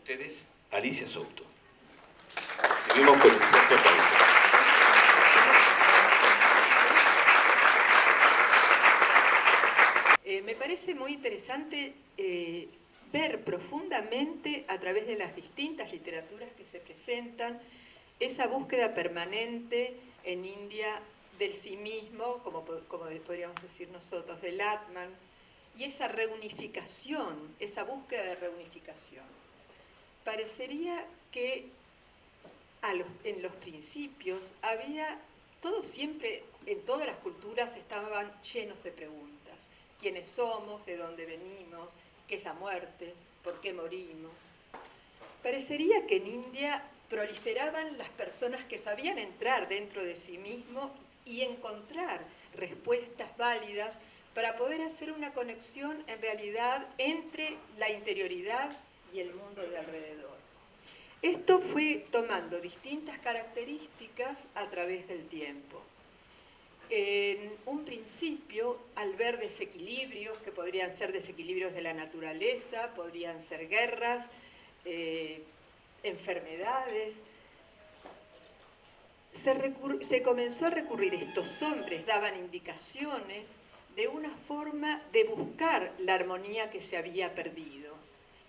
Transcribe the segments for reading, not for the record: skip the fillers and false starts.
ustedes, Alicia Souto. Seguimos con el texto país. Me parece muy interesante ver profundamente a través de las distintas literaturas que se presentan esa búsqueda permanente en India del sí mismo, como podríamos decir nosotros, del Atman, y esa reunificación, esa búsqueda de reunificación. Parecería que en los principios había, todo siempre, en todas las culturas estaban llenos de preguntas. ¿Quiénes somos? ¿De dónde venimos? ¿Qué es la muerte? ¿Por qué morimos? Parecería que en India proliferaban las personas que sabían entrar dentro de sí mismo y encontrar respuestas válidas para poder hacer una conexión en realidad entre la interioridad y el mundo de alrededor. Esto fue tomando distintas características a través del tiempo. En un principio, al ver desequilibrios, que podrían ser desequilibrios de la naturaleza, podrían ser guerras, enfermedades, se comenzó a recurrir, estos hombres daban indicaciones de una forma de buscar la armonía que se había perdido.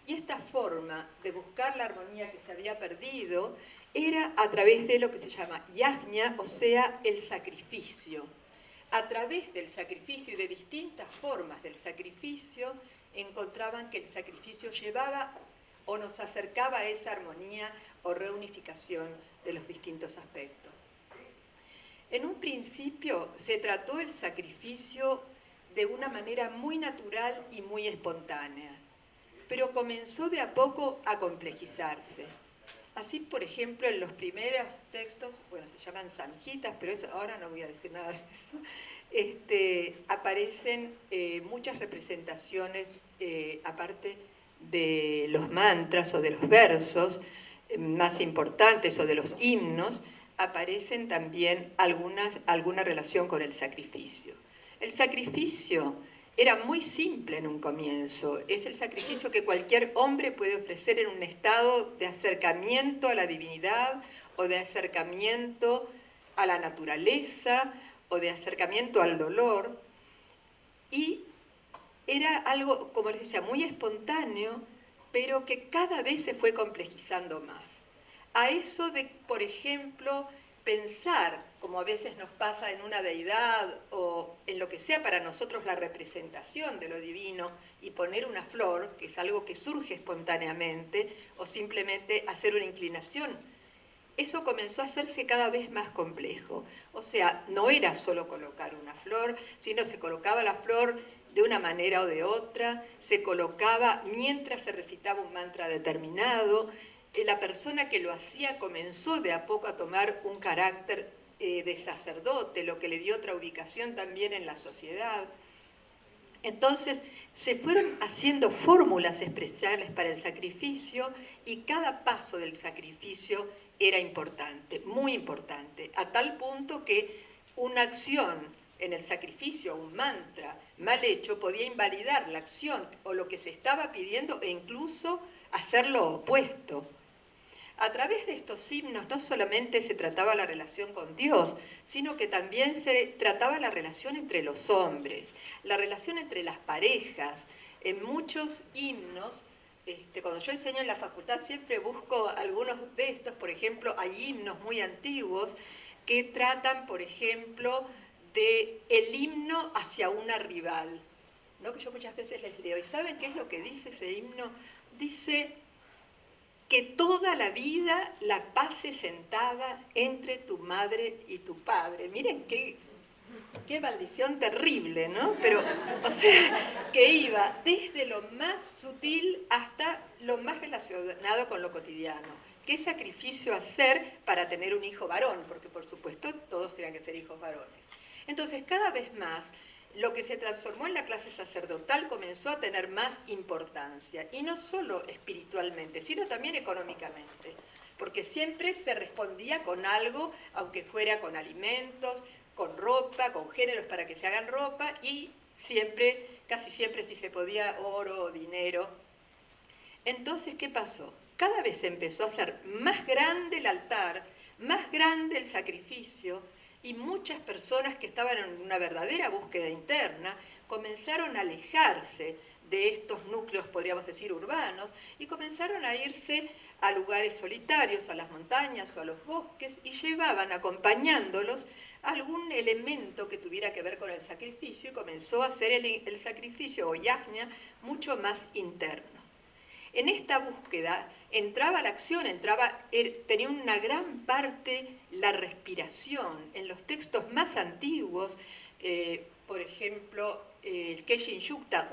Y esta forma de buscar la armonía que se había perdido era a través de lo que se llama yajna, o sea, el sacrificio. A través del sacrificio y de distintas formas del sacrificio, encontraban que el sacrificio llevaba o nos acercaba a esa armonía o reunificación de los distintos aspectos. En un principio se trató el sacrificio de una manera muy natural y muy espontánea, pero comenzó de a poco a complejizarse. Así, por ejemplo, en los primeros textos, bueno, se llaman samhitas, pero eso, ahora no voy a decir nada de eso, aparecen muchas representaciones, aparte de los mantras o de los versos más importantes o de los himnos, aparecen también alguna relación con el sacrificio. El sacrificio era muy simple en un comienzo. Es el sacrificio que cualquier hombre puede ofrecer en un estado de acercamiento a la divinidad o de acercamiento a la naturaleza o de acercamiento al dolor. Y era algo, como les decía, muy espontáneo, pero que cada vez se fue complejizando más. A eso de, por ejemplo, pensar, como a veces nos pasa en una deidad o en lo que sea para nosotros la representación de lo divino, y poner una flor, que es algo que surge espontáneamente, o simplemente hacer una inclinación, eso comenzó a hacerse cada vez más complejo. O sea, no era solo colocar una flor, sino se colocaba la flor de una manera o de otra, se colocaba mientras se recitaba un mantra determinado. La persona que lo hacía comenzó de a poco a tomar un carácter de sacerdote, lo que le dio otra ubicación también en la sociedad. Entonces se fueron haciendo fórmulas especiales para el sacrificio y cada paso del sacrificio era importante, muy importante, a tal punto que una acción en el sacrificio, un mantra mal hecho, podía invalidar la acción o lo que se estaba pidiendo e incluso hacer lo opuesto. A través de estos himnos no solamente se trataba la relación con Dios, sino que también se trataba la relación entre los hombres, la relación entre las parejas. En muchos himnos, cuando yo enseño en la facultad siempre busco algunos de estos. Por ejemplo, hay himnos muy antiguos que tratan, por ejemplo, del himno hacia una rival, ¿no? Que yo muchas veces les leo. ¿Y saben qué es lo que dice ese himno? Dice que toda la vida la pases sentada entre tu madre y tu padre. Miren qué maldición terrible, ¿no? Pero, o sea, que iba desde lo más sutil hasta lo más relacionado con lo cotidiano. ¿Qué sacrificio hacer para tener un hijo varón? Porque, por supuesto, todos tenían que ser hijos varones. Entonces, cada vez más, lo que se transformó en la clase sacerdotal comenzó a tener más importancia, y no solo espiritualmente, sino también económicamente, porque siempre se respondía con algo, aunque fuera con alimentos, con ropa, con géneros para que se hagan ropa, y siempre, casi siempre, si se podía, oro o dinero. Entonces, ¿qué pasó? cada vez empezó a ser más grande el altar, más grande el sacrificio, y muchas personas que estaban en una verdadera búsqueda interna comenzaron a alejarse de estos núcleos, podríamos decir, urbanos, y comenzaron a irse a lugares solitarios, a las montañas o a los bosques, y llevaban acompañándolos algún elemento que tuviera que ver con el sacrificio, y comenzó a ser el sacrificio o yajna mucho más interno. En esta búsqueda entraba la acción, tenía una gran parte la respiración. En los textos más antiguos, por ejemplo, el Keshin Yukta,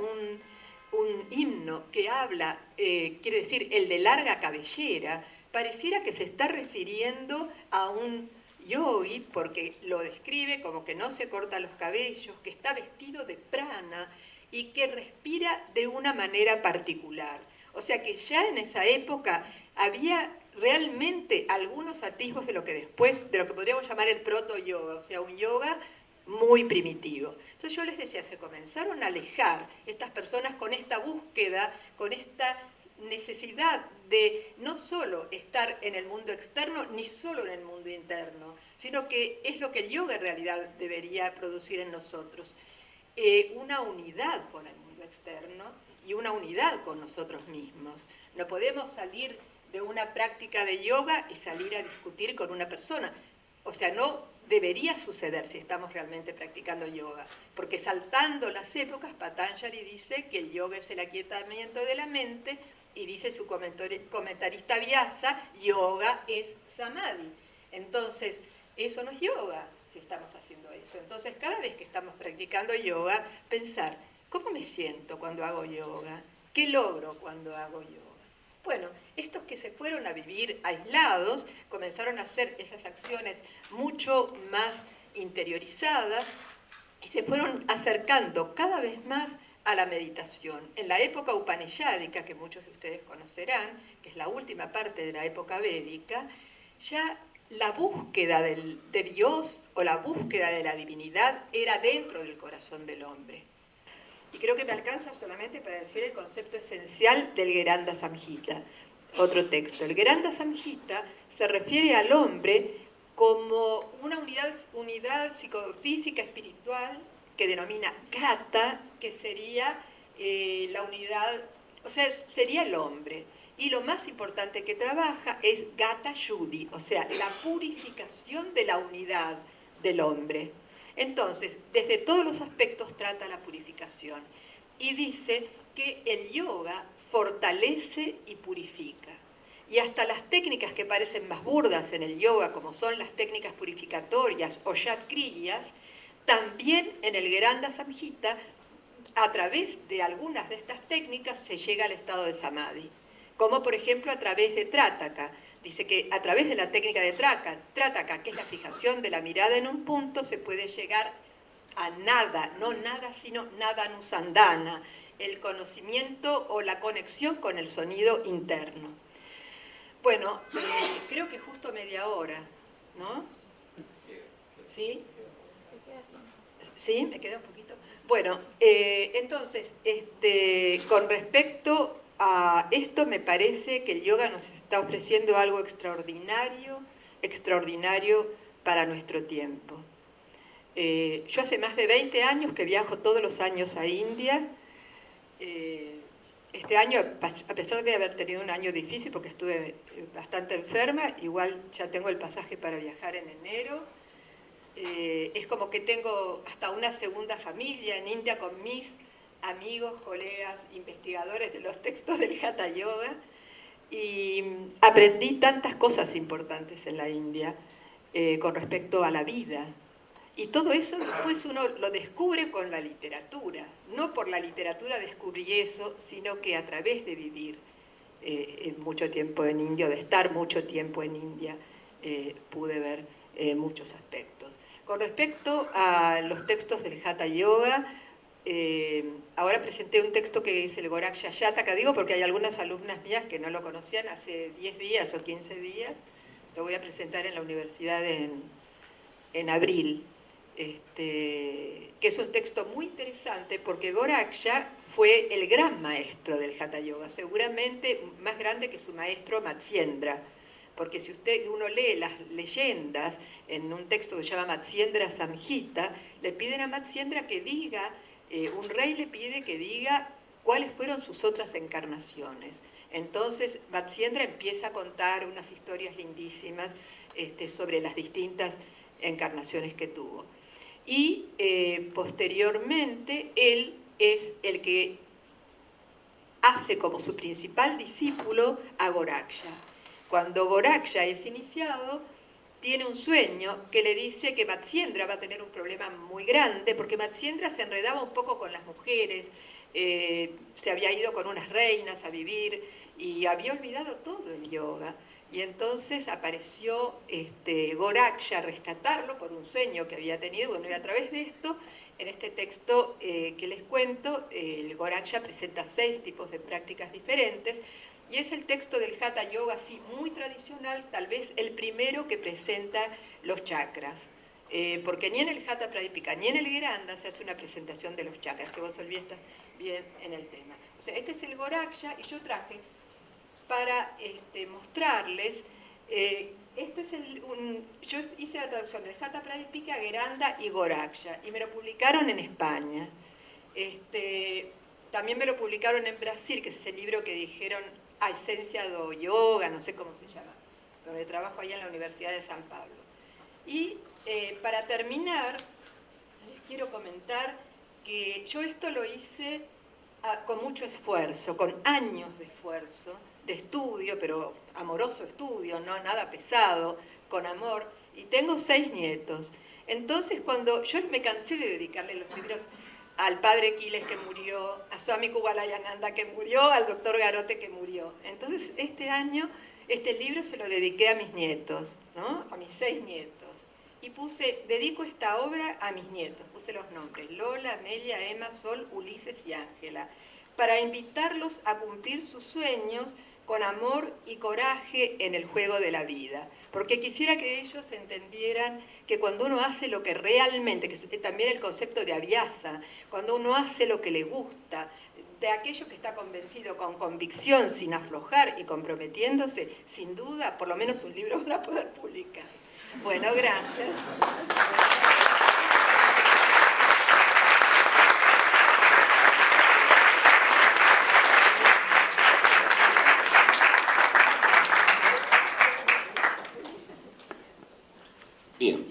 un himno que habla, quiere decir, el de larga cabellera, pareciera que se está refiriendo a un yogi, porque lo describe como que no se corta los cabellos, que está vestido de prana y que respira de una manera particular. O sea que ya en esa época había realmente algunos atisbos de lo que después, de lo que podríamos llamar el proto-yoga, o sea, un yoga muy primitivo. Entonces yo les decía, se comenzaron a alejar estas personas con esta búsqueda, con esta necesidad de no solo estar en el mundo externo, ni solo en el mundo interno, sino que es lo que el yoga en realidad debería producir en nosotros. Una unidad con el mundo externo y una unidad con nosotros mismos. No podemos salir de una práctica de yoga y salir a discutir con una persona. O sea, no debería suceder si estamos realmente practicando yoga, porque saltando las épocas, Patanjali dice que el yoga es el aquietamiento de la mente, y dice su comentarista Vyasa, yoga es samadhi. Entonces, eso no es yoga si estamos haciendo eso. Entonces, cada vez que estamos practicando yoga, pensar, ¿cómo me siento cuando hago yoga? ¿Qué logro cuando hago yoga? Bueno, estos que se fueron a vivir aislados comenzaron a hacer esas acciones mucho más interiorizadas y se fueron acercando cada vez más a la meditación. En la época upanishadica, que muchos de ustedes conocerán, que es la última parte de la época védica, ya la búsqueda de Dios o la búsqueda de la divinidad era dentro del corazón del hombre. Y creo que me alcanza solamente para decir el concepto esencial del Gheranda Samhita, otro texto. El Gheranda Samhita se refiere al hombre como una unidad psicofísica espiritual que denomina Gata, que sería la unidad, o sea, sería el hombre. Y lo más importante que trabaja es Gata Shuddhi, o sea, la purificación de la unidad del hombre. Entonces, desde todos los aspectos trata la purificación y dice que el yoga fortalece y purifica. Y hasta las técnicas que parecen más burdas en el yoga, como son las técnicas purificatorias o Shat Kriyas, también en el Gheranda Samhita, a través de algunas de estas técnicas se llega al estado de Samadhi, como por ejemplo a través de Trataka. Dice que a través de la técnica de Trataka, que es la fijación de la mirada en un punto, se puede llegar a nada, no nada, sino Nadanusandana, el conocimiento o la conexión con el sonido interno. Bueno, creo que justo media hora, ¿no? ¿Sí? ¿Sí? ¿Me queda un poquito? Bueno, entonces, con respecto a esto, me parece que el yoga nos está ofreciendo algo extraordinario para nuestro tiempo. Yo hace más de 20 años que viajo todos los años a India. Este año, a pesar de haber tenido un año difícil porque estuve bastante enferma, igual ya tengo el pasaje para viajar en enero. Es como que tengo hasta una segunda familia en India con mis amigos, colegas, investigadores de los textos del Hatha Yoga, y aprendí tantas cosas importantes en la India con respecto a la vida. Y todo eso después uno lo descubre con la literatura. No por la literatura descubrí eso, sino que a través de vivir mucho tiempo en India, o de estar mucho tiempo en India, pude ver muchos aspectos. Con respecto a los textos del Hatha Yoga, ahora presenté un texto que es el Goraksha Jataka, digo porque hay algunas alumnas mías que no lo conocían hace 10 días o 15 días. Lo voy a presentar en la universidad en abril. que es un texto muy interesante porque Gorakhya fue el gran maestro del Hatha Yoga, seguramente más grande que su maestro Matsyendra, porque si uno lee las leyendas en un texto que se llama Matsyendra Samhita, le piden a Matsyendra que diga, un rey le pide que diga cuáles fueron sus otras encarnaciones. Entonces Matsyendra empieza a contar unas historias lindísimas sobre las distintas encarnaciones que tuvo. Y posteriormente él es el que hace como su principal discípulo a Gorakhya. Cuando Gorakhya es iniciado, tiene un sueño que le dice que Matsyendra va a tener un problema muy grande, porque Matsyendra se enredaba un poco con las mujeres, se había ido con unas reinas a vivir y había olvidado todo el yoga. Y entonces apareció Gorakhya a rescatarlo por un sueño que había tenido. Bueno, y a través de esto, en este texto que les cuento, el Gorakhya presenta 6 tipos de prácticas diferentes. Y es el texto del Hatha Yoga, así muy tradicional, tal vez el primero que presenta los chakras. Porque ni en el Hatha Pradipika ni en el Gheranda se hace una presentación de los chakras, que vos olvides bien en el tema. O sea, este es el Gorakhya y yo traje para mostrarles, esto es yo hice la traducción del Hatha Pradipika, Gheranda y Gorakhya, y me lo publicaron en España. También me lo publicaron en Brasil, que es ese libro que dijeron, Esencia do Yoga, no sé cómo se llama, donde trabajo allá en la Universidad de San Pablo. Y para terminar, les quiero comentar que yo esto lo hice con mucho esfuerzo, con años de esfuerzo, de estudio, pero amoroso estudio, no nada pesado, con amor, y tengo 6 nietos. Entonces, cuando yo me cansé de dedicarle los libros al padre Quiles que murió, a Swami Kubalayananda que murió, al doctor Garote que murió. Entonces, este año, este libro se lo dediqué a mis nietos, ¿no? A mis 6 nietos. Y dedico esta obra a mis nietos, puse los nombres, Lola, Amelia, Emma, Sol, Ulises y Ángela, para invitarlos a cumplir sus sueños con amor y coraje en el juego de la vida. Porque quisiera que ellos entendieran que cuando uno hace lo que realmente, que es también el concepto de abhyasa, cuando uno hace lo que le gusta, de aquello que está convencido con convicción, sin aflojar y comprometiéndose, sin duda, por lo menos un libro van a poder publicar. Bueno, gracias. Bien,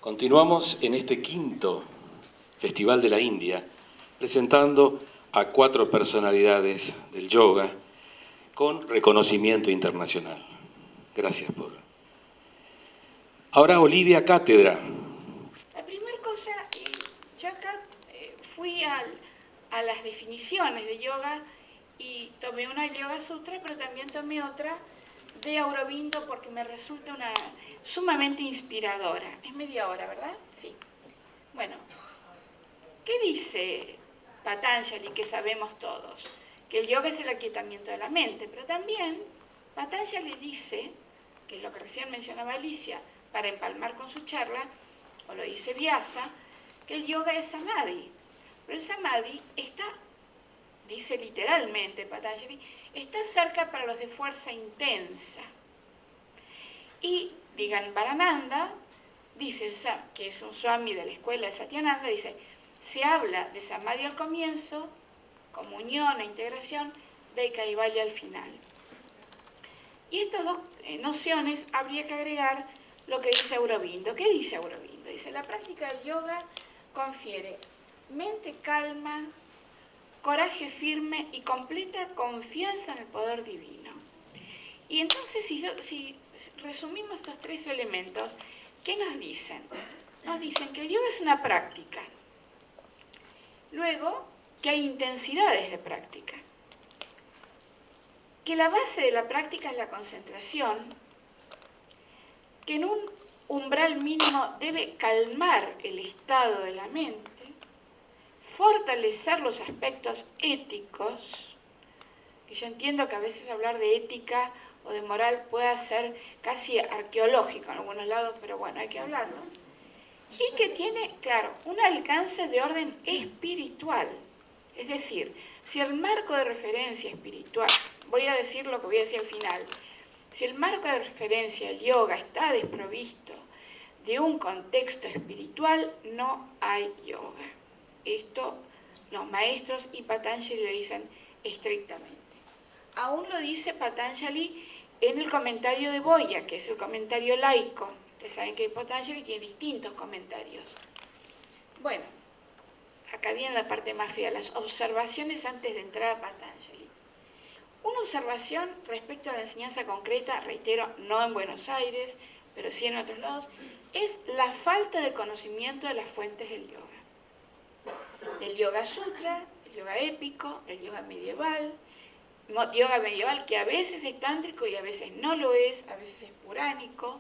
continuamos en este 5º Festival de la India, presentando a 4 personalidades del yoga con reconocimiento internacional. Gracias por... Ahora Olivia Cátedra. La primera cosa, yo acá fui a las definiciones de yoga y tomé una de Yoga Sutra, pero también tomé otra de Aurobindo porque me resulta una sumamente inspiradora. Es media hora, ¿verdad? Sí. Bueno, ¿qué dice Patanjali que sabemos todos? Que el yoga es el aquietamiento de la mente, pero también Patanjali dice, que es lo que recién mencionaba Alicia, para empalmar con su charla, o lo dice Vyasa, que el yoga es samadhi. Pero el samadhi está, dice literalmente Patanjali, está cerca para los de fuerza intensa. Y Digambarananda dice, que es un swami de la escuela de Satyananda, dice, se habla de samadhi al comienzo, como unión e integración, de kaivalya al final. Y estas 2 nociones habría que agregar lo que dice Aurobindo. ¿Qué dice Aurobindo? Dice, la práctica del yoga confiere mente calma, coraje firme y completa confianza en el poder divino. Y entonces, si resumimos estos 3 elementos, ¿qué nos dicen? Nos dicen que el yoga es una práctica. Luego, que hay intensidades de práctica. Que la base de la práctica es la concentración, que en un umbral mínimo debe calmar el estado de la mente, fortalecer los aspectos éticos, que yo entiendo que a veces hablar de ética o de moral pueda ser casi arqueológico en algunos lados, pero bueno, hay que hablarlo, y que tiene, claro, un alcance de orden espiritual. Es decir, si el marco de referencia espiritual, voy a decir lo que voy a decir al final, si el marco de referencia del yoga está desprovisto de un contexto espiritual, no hay yoga. Esto los maestros y Patanjali lo dicen estrictamente. Aún lo dice Patanjali en el comentario de Boya, que es el comentario laico. Ustedes saben que Patanjali tiene distintos comentarios. Bueno, acá viene la parte más fea, las observaciones antes de entrar a Patanjali. Una observación respecto a la enseñanza concreta, reitero, no en Buenos Aires, pero sí en otros lados, es la falta de conocimiento de las fuentes del yoga. Del Yoga Sutra, del yoga épico, del yoga medieval que a veces es tántrico y a veces no lo es, a veces es puránico,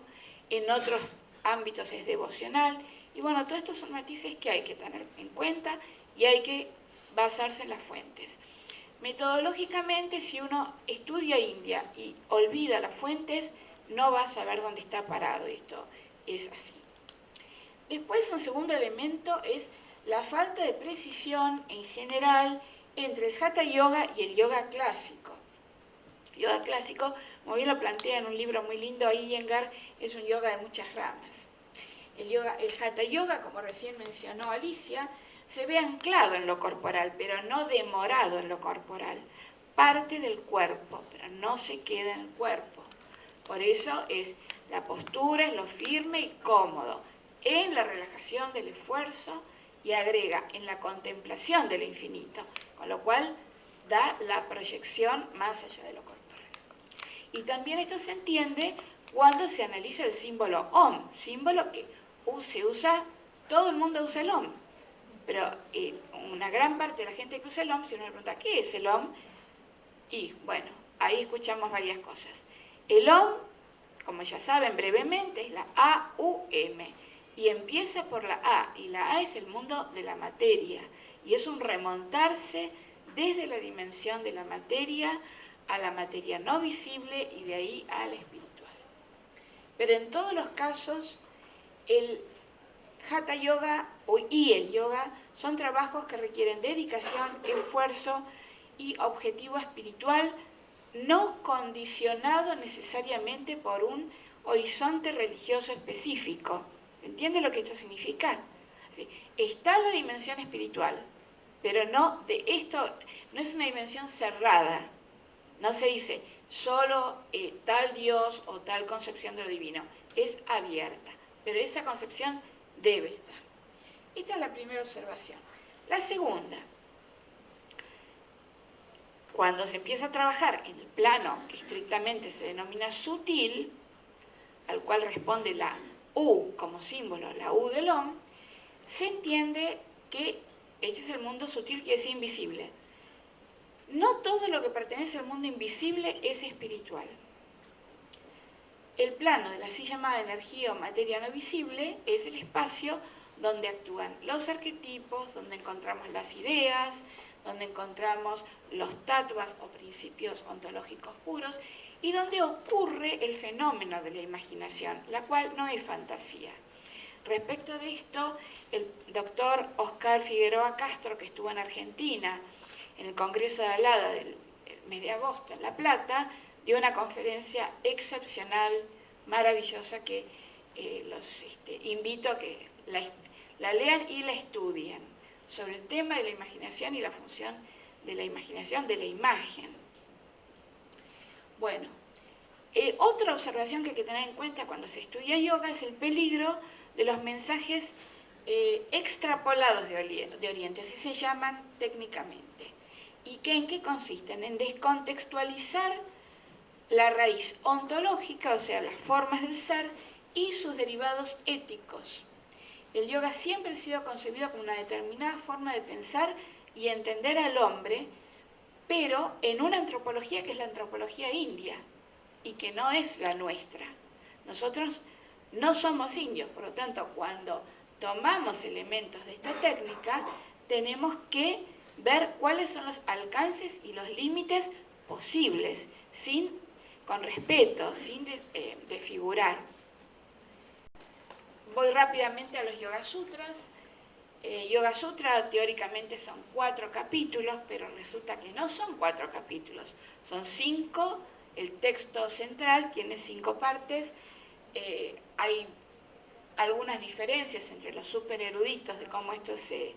en otros ámbitos es devocional. Y bueno, todos estos son matices que hay que tener en cuenta y hay que basarse en las fuentes. Metodológicamente, si uno estudia India y olvida las fuentes, no va a saber dónde está parado. Esto es así. Después, un segundo elemento es la falta de precisión en general entre el Hatha Yoga y el yoga clásico. El yoga clásico, como bien lo plantea en un libro muy lindo, Iyengar, es un yoga de muchas ramas. El Hatha Yoga, como recién mencionó Alicia, se ve anclado en lo corporal, pero no demorado en lo corporal. Parte del cuerpo, pero no se queda en el cuerpo. Por eso es la postura, es lo firme y cómodo, en la relajación del esfuerzo y agrega en la contemplación de lo infinito, con lo cual da la proyección más allá de lo corporal. Y también esto se entiende cuando se analiza el símbolo Om, símbolo que se usa, todo el mundo usa el Om, pero una gran parte de la gente que usa el Om, si uno le pregunta ¿qué es el Om? Y bueno, ahí escuchamos varias cosas. El Om, como ya saben brevemente, es la A-U-M, y empieza por la A, y la A es el mundo de la materia, y es un remontarse desde la dimensión de la materia a la materia no visible y de ahí a la espiritual. Pero en todos los casos, el Hatha Yoga y el yoga son trabajos que requieren dedicación, esfuerzo y objetivo espiritual, no condicionado necesariamente por un horizonte religioso específico. ¿Se entiende lo que esto significa? Sí, está la dimensión espiritual, pero no es una dimensión cerrada. No se dice solo tal Dios o tal concepción de lo divino. Es abierta, pero esa concepción debe estar. Esta es la primera observación. La segunda, cuando se empieza a trabajar en el plano que estrictamente se denomina sutil, al cual responde la U como símbolo, la U del Om, se entiende que este es el mundo sutil, quiere decir invisible. No todo lo que pertenece al mundo invisible es espiritual. El plano de la así llamada energía o materia no visible es el espacio donde actúan los arquetipos, donde encontramos las ideas, donde encontramos los tattvas o principios ontológicos puros y donde ocurre el fenómeno de la imaginación, la cual no es fantasía. Respecto de esto, el doctor Oscar Figueroa Castro, que estuvo en Argentina en el Congreso de Alada del mes de agosto en La Plata, dio una conferencia excepcional, maravillosa, que los invito a que la lean y la estudien, sobre el tema de la imaginación y la función de la imaginación, de la imagen. Bueno, otra observación que hay que tener en cuenta cuando se estudia yoga es el peligro de los mensajes extrapolados de Oriente, así se llaman técnicamente. ¿Y en qué consisten? En descontextualizar la raíz ontológica, o sea, las formas del ser, y sus derivados éticos. El yoga siempre ha sido concebido como una determinada forma de pensar y entender al hombre, pero en una antropología que es la antropología india y que no es la nuestra. Nosotros no somos indios, por lo tanto, cuando tomamos elementos de esta técnica, tenemos que ver cuáles son los alcances y los límites posibles, con respeto, sin desfigurar. voy rápidamente a los Yoga Sutras. Yoga Sutra teóricamente son 4 capítulos, pero resulta que no son 4 capítulos, son 5. El texto central tiene 5 partes. Hay algunas diferencias entre los super eruditos de cómo esto se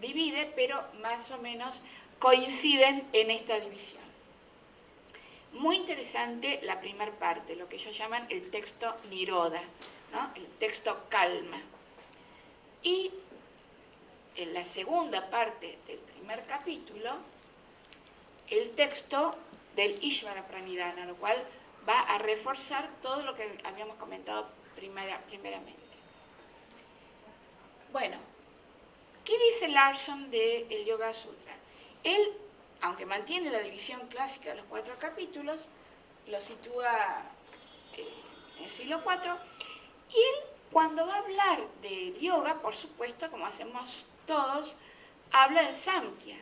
divide, pero más o menos coinciden en esta división. Muy interesante la primera parte, lo que ellos llaman el texto Niroda, ¿no? El texto calma. Y en la segunda parte del primer capítulo, el texto del Ishvara Pranidhana, lo cual va a reforzar todo lo que habíamos comentado primeramente. Bueno, ¿qué dice Larson del Yoga Sutra? Él, aunque mantiene la división clásica de los 4 capítulos, lo sitúa en el siglo IV, y él, cuando va a hablar de yoga, por supuesto, como hacemos todos, habla del Samkhya.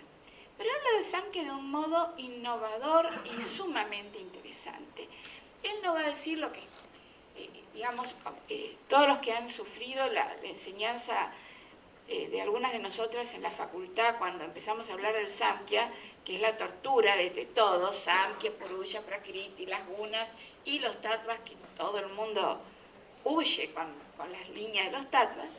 Pero habla del Samkhya de un modo innovador y sumamente interesante. Él no va a decir lo que, digamos, todos los que han sufrido la enseñanza de algunas de nosotras en la facultad, cuando empezamos a hablar del Samkhya, que es la tortura de todos, Samkhya, Purusha, Prakriti, las gunas y los tattvas, que todo el mundo huye con las líneas de los tattvas.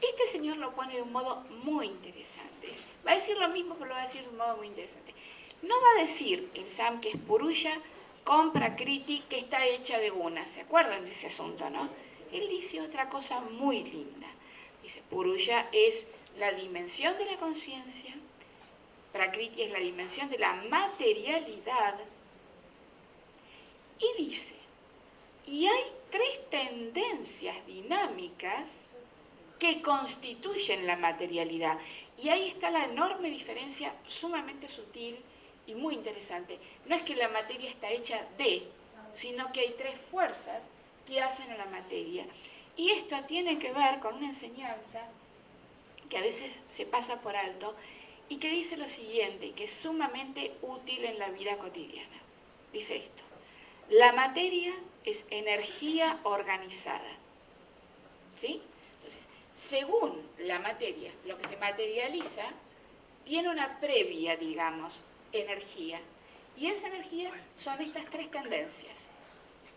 Este señor lo pone de un modo muy interesante. Va a decir lo mismo, pero lo va a decir de un modo muy interesante. No va a decir el Samkhya es Purusha con Prakriti, que está hecha de gunas. ¿Se acuerdan de ese asunto, no? Él dice otra cosa muy linda. Dice, Purusha es la dimensión de la conciencia, Prakriti es la dimensión de la materialidad, y dice, y hay 3 tendencias dinámicas que constituyen la materialidad. Y ahí está la enorme diferencia, sumamente sutil y muy interesante. No es que la materia está hecha de, sino que hay 3 fuerzas que hacen a la materia. Y esto tiene que ver con una enseñanza que a veces se pasa por alto y que dice lo siguiente, y que es sumamente útil en la vida cotidiana. Dice esto: la materia es energía organizada. ¿Sí? Entonces, según la materia, lo que se materializa, tiene una previa, digamos, energía. Y esa energía son estas 3 tendencias,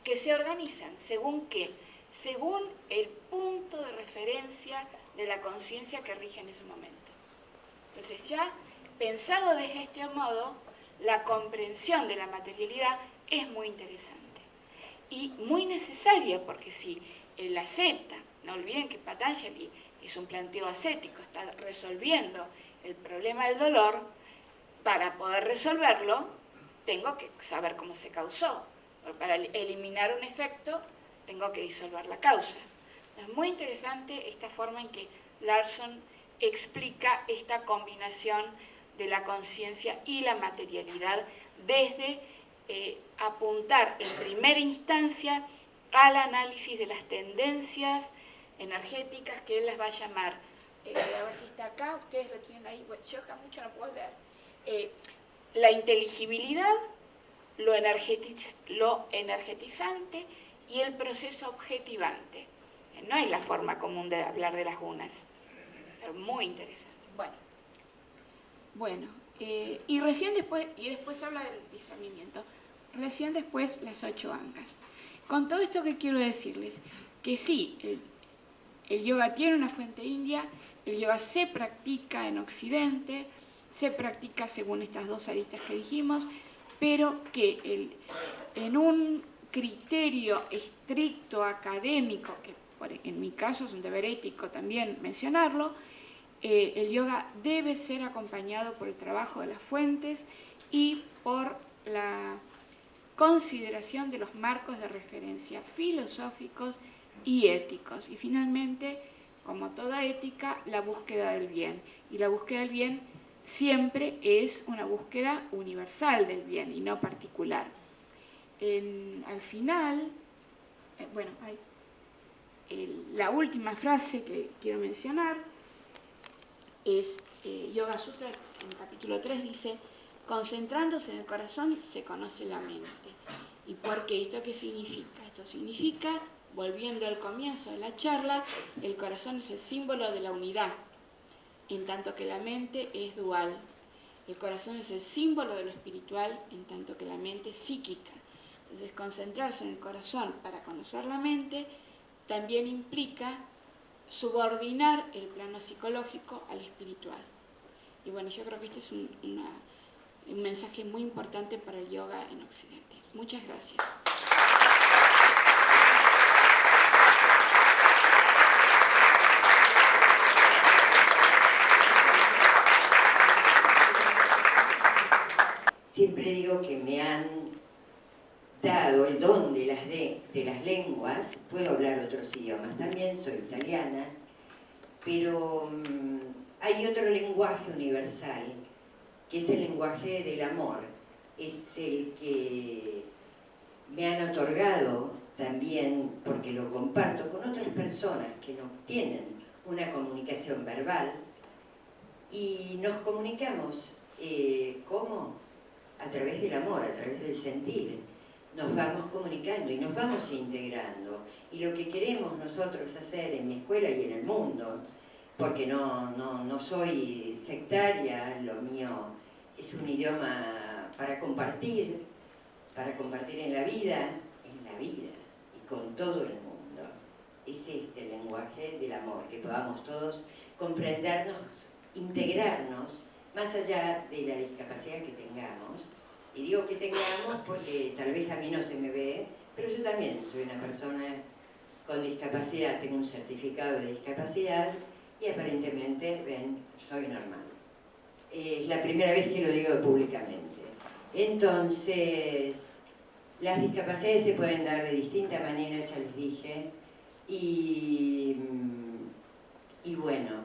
que se organizan según qué, según el punto de referencia de la conciencia que rige en ese momento. Entonces, ya pensado de este modo, la comprensión de la materialidad es muy interesante y muy necesaria, porque si él acepta, no olviden que Patanjali es un planteo ascético, está resolviendo el problema del dolor. Para poder resolverlo, tengo que saber cómo se causó. Para eliminar un efecto, tengo que disolver la causa. Es muy interesante esta forma en que Larson explica esta combinación de la conciencia y la materialidad desde apuntar en primera instancia al análisis de las tendencias energéticas que él las va a llamar, a ver si está acá, ustedes lo tienen ahí, bueno, yo acá mucho no puedo ver, la inteligibilidad, lo energetizante y el proceso objetivante. No es la forma común de hablar de las gunas, pero muy interesante. Bueno, y después habla del discernimiento. Recién después las 8 angas. Con todo esto que quiero decirles, que sí, el yoga tiene una fuente india, el yoga se practica en Occidente, se practica según estas 2 aristas que dijimos, pero que en un criterio estricto académico, que en mi caso es un deber ético también mencionarlo, el yoga debe ser acompañado por el trabajo de las fuentes y por la consideración de los marcos de referencia filosóficos y éticos. Y finalmente, como toda ética, la búsqueda del bien. Y la búsqueda del bien siempre es una búsqueda universal del bien y no particular. Al final, la última frase que quiero mencionar es Yoga Sutra, en el capítulo 3 dice: concentrándose en el corazón se conoce la mente. ¿Y por qué? ¿Esto qué significa? Esto significa volviendo al comienzo de la charla, el corazón es el símbolo de la unidad, en tanto que la mente es dual. El corazón es el símbolo de lo espiritual, en tanto que la mente es psíquica. Entonces, concentrarse en el corazón para conocer la mente también implica subordinar el plano psicológico al espiritual. Y bueno, yo creo que este es un mensaje muy importante para el yoga en Occidente. Muchas gracias. Siempre digo que me han dado el don de las lenguas. Puedo hablar otros idiomas, también soy italiana, pero hay otro lenguaje universal, que es el lenguaje del amor. Es el que me han otorgado también, porque lo comparto con otras personas que no tienen una comunicación verbal, y nos comunicamos, ¿cómo? A través del amor, a través del sentir. Nos vamos comunicando y nos vamos integrando. Y lo que queremos nosotros hacer en mi escuela y en el mundo, porque no soy sectaria, lo mío es un idioma para compartir en la vida y con todo el mundo. Es este el lenguaje del amor, que podamos todos comprendernos, integrarnos, más allá de la discapacidad que tengamos. Y digo que tengamos porque tal vez a mí no se me ve, pero yo también soy una persona con discapacidad, tengo un certificado de discapacidad y aparentemente, ven, soy normal. Es la primera vez que lo digo públicamente. Entonces, las discapacidades se pueden dar de distinta manera, ya les dije, y bueno,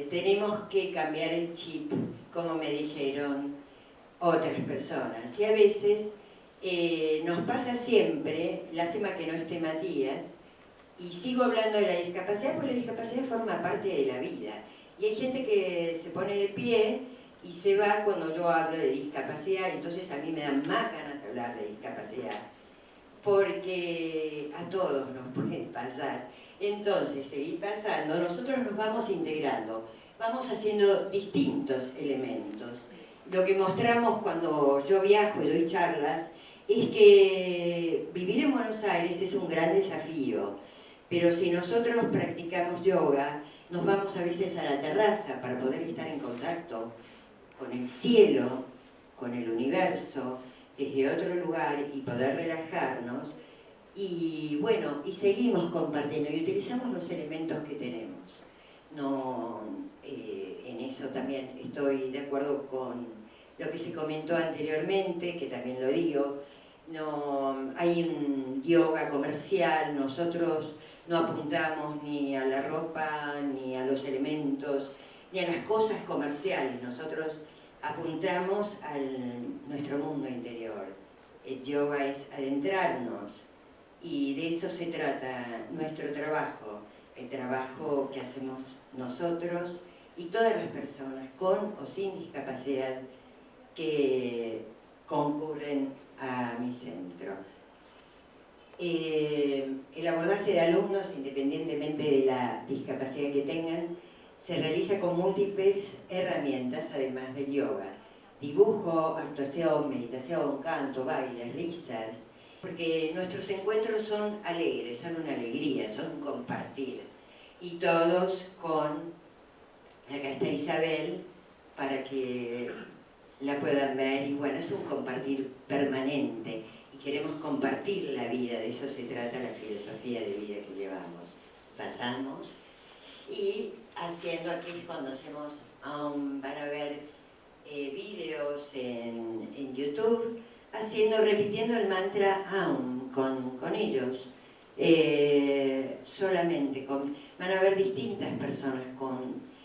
tenemos que cambiar el chip, como me dijeron otras personas. Y a veces nos pasa siempre, lástima que no esté Matías, y sigo hablando de la discapacidad porque la discapacidad forma parte de la vida. Y hay gente que se pone de pie y se va cuando yo hablo de discapacidad, entonces a mí me dan más ganas de hablar de discapacidad, porque a todos nos puede pasar. Entonces, seguir pasando, nosotros nos vamos integrando, vamos haciendo distintos elementos. Lo que mostramos cuando yo viajo y doy charlas es que vivir en Buenos Aires es un gran desafío, pero si nosotros practicamos yoga, nos vamos a veces a la terraza para poder estar en contacto con el cielo, con el universo, desde otro lugar y poder relajarnos. Y bueno, y seguimos compartiendo y utilizamos los elementos que tenemos. En eso también estoy de acuerdo con lo que se comentó anteriormente, que también lo digo. No hay un yoga comercial, nosotros no apuntamos ni a la ropa, ni a los elementos, ni a las cosas comerciales. Nosotros apuntamos a nuestro mundo interior. El yoga es adentrarnos. Y de eso se trata nuestro trabajo, el trabajo que hacemos nosotros y todas las personas con o sin discapacidad que concurren a mi centro. El abordaje de alumnos, independientemente de la discapacidad que tengan, se realiza con múltiples herramientas además del yoga. Dibujo, actuación, meditación, canto, baile, risas, porque nuestros encuentros son alegres, son una alegría, son un compartir. Y todos con, acá está Isabel, para que la puedan ver, y bueno, es un compartir permanente, y queremos compartir la vida, de eso se trata la filosofía de vida que llevamos. Pasamos, y haciendo aquí es cuando hacemos, van a ver videos en YouTube, repitiendo el mantra Aum con ellos. Van a haber distintas personas con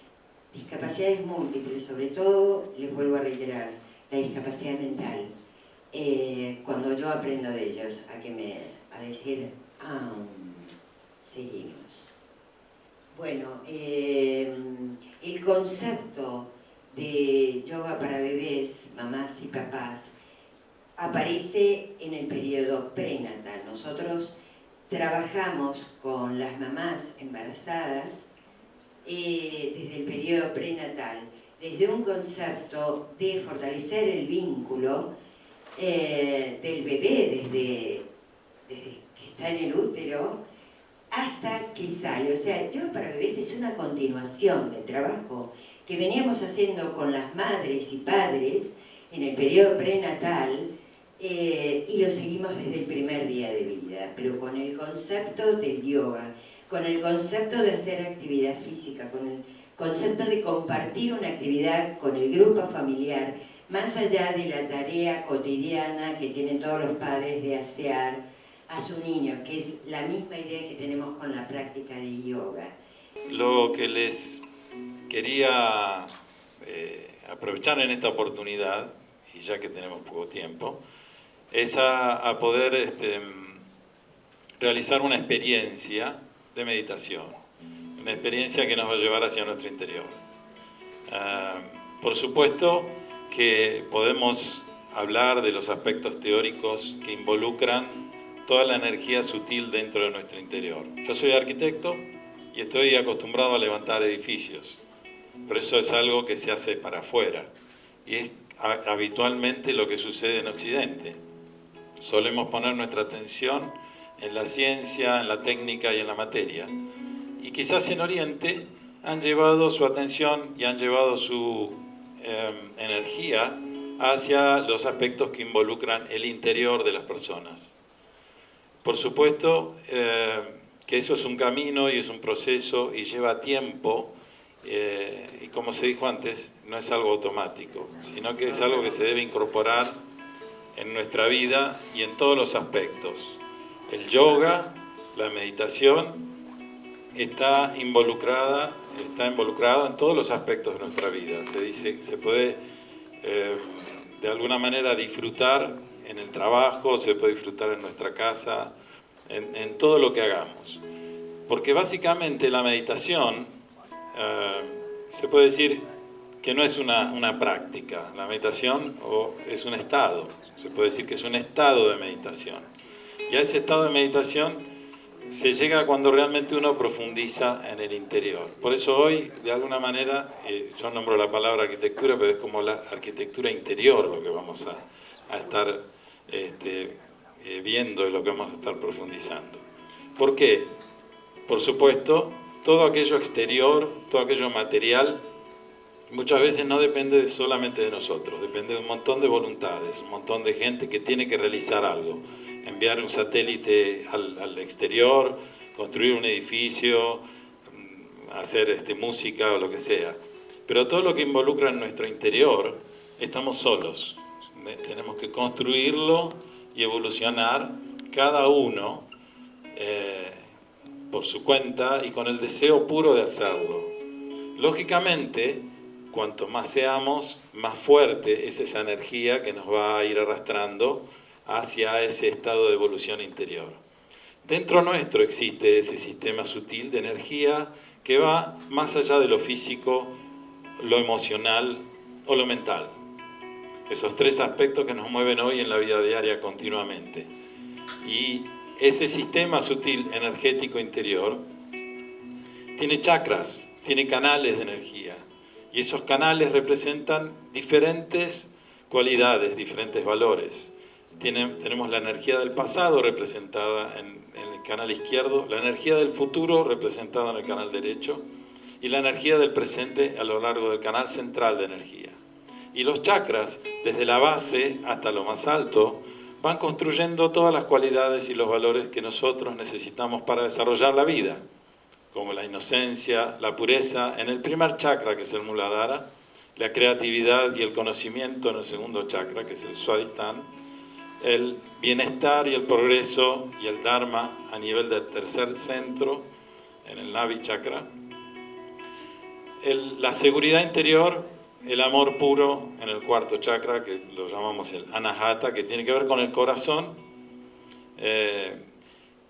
discapacidades múltiples, sobre todo, les vuelvo a reiterar, la discapacidad mental. Cuando yo aprendo de ellos a decir Aum, seguimos. Bueno, el concepto de yoga para bebés, mamás y papás aparece en el periodo prenatal. Nosotros trabajamos con las mamás embarazadas desde el periodo prenatal, desde un concepto de fortalecer el vínculo del bebé desde que está en el útero hasta que sale. O sea, Yoga para Bebés es una continuación del trabajo que veníamos haciendo con las madres y padres en el periodo prenatal, y lo seguimos desde el primer día de vida, pero con el concepto del yoga, con el concepto de hacer actividad física, con el concepto de compartir una actividad con el grupo familiar, más allá de la tarea cotidiana que tienen todos los padres de asear a su niño, que es la misma idea que tenemos con la práctica de yoga. Lo que les quería aprovechar en esta oportunidad, y ya que tenemos poco tiempo, es a poder realizar una experiencia de meditación, una experiencia que nos va a llevar hacia nuestro interior. Por supuesto que podemos hablar de los aspectos teóricos que involucran toda la energía sutil dentro de nuestro interior. Yo soy arquitecto y estoy acostumbrado a levantar edificios, pero eso es algo que se hace para afuera, y es habitualmente lo que sucede en Occidente. Solemos poner nuestra atención en la ciencia, en la técnica y en la materia. Y quizás en Oriente han llevado su atención y han llevado su energía hacia los aspectos que involucran el interior de las personas. Por supuesto que eso es un camino y es un proceso y lleva tiempo, y como se dijo antes, no es algo automático, sino que es algo que se debe incorporar en nuestra vida y en todos los aspectos. El yoga, la meditación, está involucrado en todos los aspectos de nuestra vida. Se puede de alguna manera disfrutar en el trabajo, se puede disfrutar en nuestra casa, en todo lo que hagamos. Porque básicamente la meditación se puede decir que no es una práctica. La meditación es un estado. Se puede decir que es un estado de meditación. Y a ese estado de meditación se llega cuando realmente uno profundiza en el interior. Por eso hoy, de alguna manera, yo nombro la palabra arquitectura, pero es como la arquitectura interior lo que vamos a estar viendo y lo que vamos a estar profundizando. ¿Por qué? Por supuesto, todo aquello exterior, todo aquello material, muchas veces no depende solamente de nosotros, depende de un montón de voluntades, un montón de gente que tiene que realizar algo. Enviar un satélite al exterior, construir un edificio, hacer música o lo que sea. Pero todo lo que involucra en nuestro interior, estamos solos. Tenemos que construirlo y evolucionar cada uno por su cuenta y con el deseo puro de hacerlo. Lógicamente, cuanto más seamos, más fuerte es esa energía que nos va a ir arrastrando hacia ese estado de evolución interior. Dentro nuestro existe ese sistema sutil de energía que va más allá de lo físico, lo emocional o lo mental. Esos tres aspectos que nos mueven hoy en la vida diaria continuamente. Y ese sistema sutil energético interior tiene chakras, tiene canales de energía. Y esos canales representan diferentes cualidades, diferentes valores. Tenemos la energía del pasado representada en el canal izquierdo, la energía del futuro representada en el canal derecho y la energía del presente a lo largo del canal central de energía. Y los chakras, desde la base hasta lo más alto, van construyendo todas las cualidades y los valores que nosotros necesitamos para desarrollar la vida, como la inocencia, la pureza en el primer chakra, que es el Muladhara, la creatividad y el conocimiento en el segundo chakra, que es el Swadhisthana, el bienestar y el progreso y el Dharma a nivel del tercer centro, en el Navi chakra, la seguridad interior, el amor puro en el cuarto chakra, que lo llamamos el Anahata, que tiene que ver con el corazón,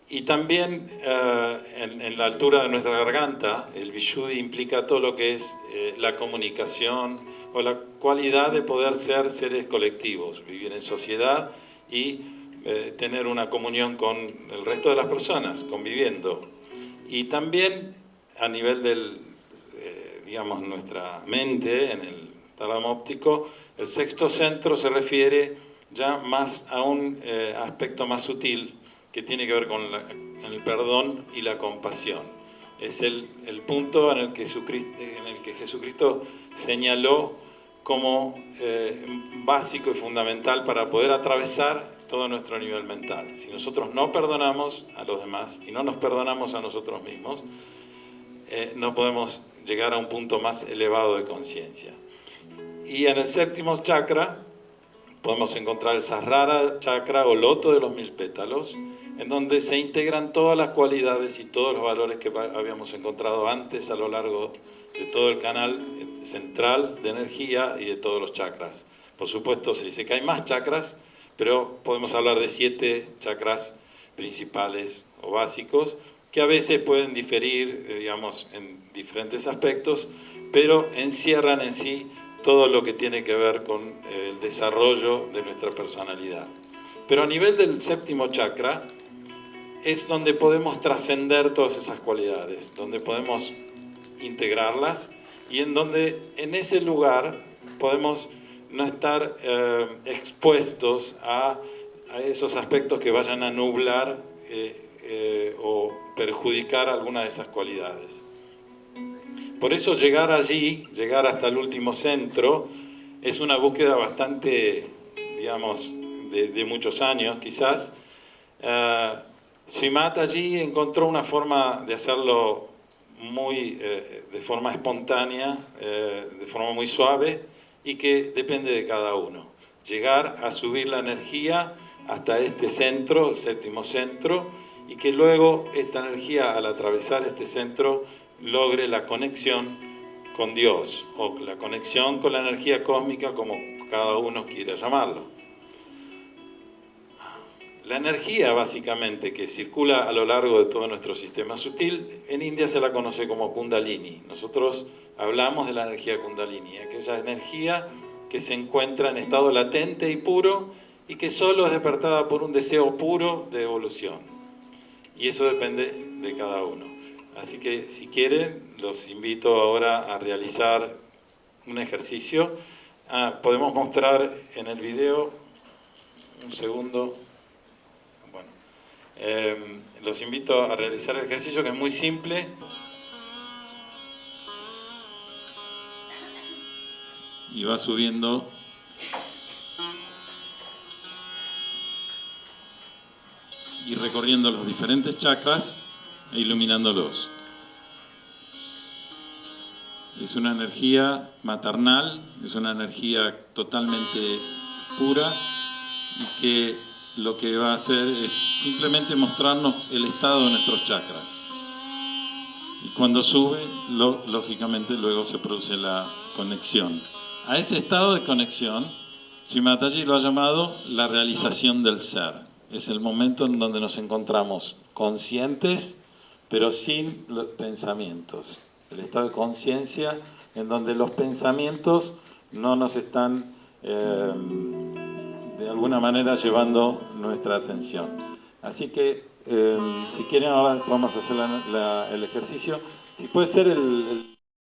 y también en la altura de nuestra garganta, el Vishuddhi implica todo lo que es la comunicación o la cualidad de poder ser seres colectivos, vivir en sociedad y tener una comunión con el resto de las personas, conviviendo. Y también a nivel del, digamos, nuestra mente, en el tálamo óptico, el sexto centro se refiere ya más a un aspecto más sutil que tiene que ver con el perdón y la compasión. Es el punto en el que Jesucristo señaló como básico y fundamental para poder atravesar todo nuestro nivel mental. Si nosotros no perdonamos a los demás y no nos perdonamos a nosotros mismos, no podemos llegar a un punto más elevado de conciencia. Y en el séptimo chakra podemos encontrar el Sahasrara chakra o loto de los 1000 pétalos, en donde se integran todas las cualidades y todos los valores que habíamos encontrado antes a lo largo de todo el canal central de energía y de todos los chakras. Por supuesto, se dice que hay más chakras, pero podemos hablar de 7 chakras principales o básicos, que a veces pueden diferir, digamos, en diferentes aspectos, pero encierran en sí todo lo que tiene que ver con el desarrollo de nuestra personalidad. Pero a nivel del séptimo chakra es donde podemos trascender todas esas cualidades, donde podemos integrarlas y en donde en ese lugar podemos no estar expuestos a esos aspectos que vayan a nublar o perjudicar alguna de esas cualidades. Por eso llegar allí, llegar hasta el último centro, es una búsqueda bastante, digamos, de muchos años quizás. Sri Mataji encontró una forma de hacerlo de forma espontánea, de forma muy suave y que depende de cada uno. Llegar a subir la energía hasta este centro, el séptimo centro, y que luego esta energía al atravesar este centro logre la conexión con Dios o la conexión con la energía cósmica, como cada uno quiera llamarlo. La energía básicamente que circula a lo largo de todo nuestro sistema sutil, en India se la conoce como Kundalini. Nosotros hablamos de la energía Kundalini, aquella energía que se encuentra en estado latente y puro y que solo es despertada por un deseo puro de evolución. Y eso depende de cada uno. Así que si quieren, los invito ahora a realizar un ejercicio. Podemos mostrar en el video, un segundo. Los invito a realizar el ejercicio, que es muy simple. Y va subiendo y recorriendo los diferentes chakras e iluminándolos. Es una energía maternal, es una energía totalmente pura y que lo que va a hacer es simplemente mostrarnos el estado de nuestros chakras. Y cuando sube, lógicamente luego se produce la conexión. A ese estado de conexión, Sri Mataji lo ha llamado la realización del ser. Es el momento en donde nos encontramos conscientes, pero sin los pensamientos. El estado de conciencia en donde los pensamientos no nos están de alguna manera llevando nuestra atención. Así que si quieren ahora podemos hacer el ejercicio. Si puede ser el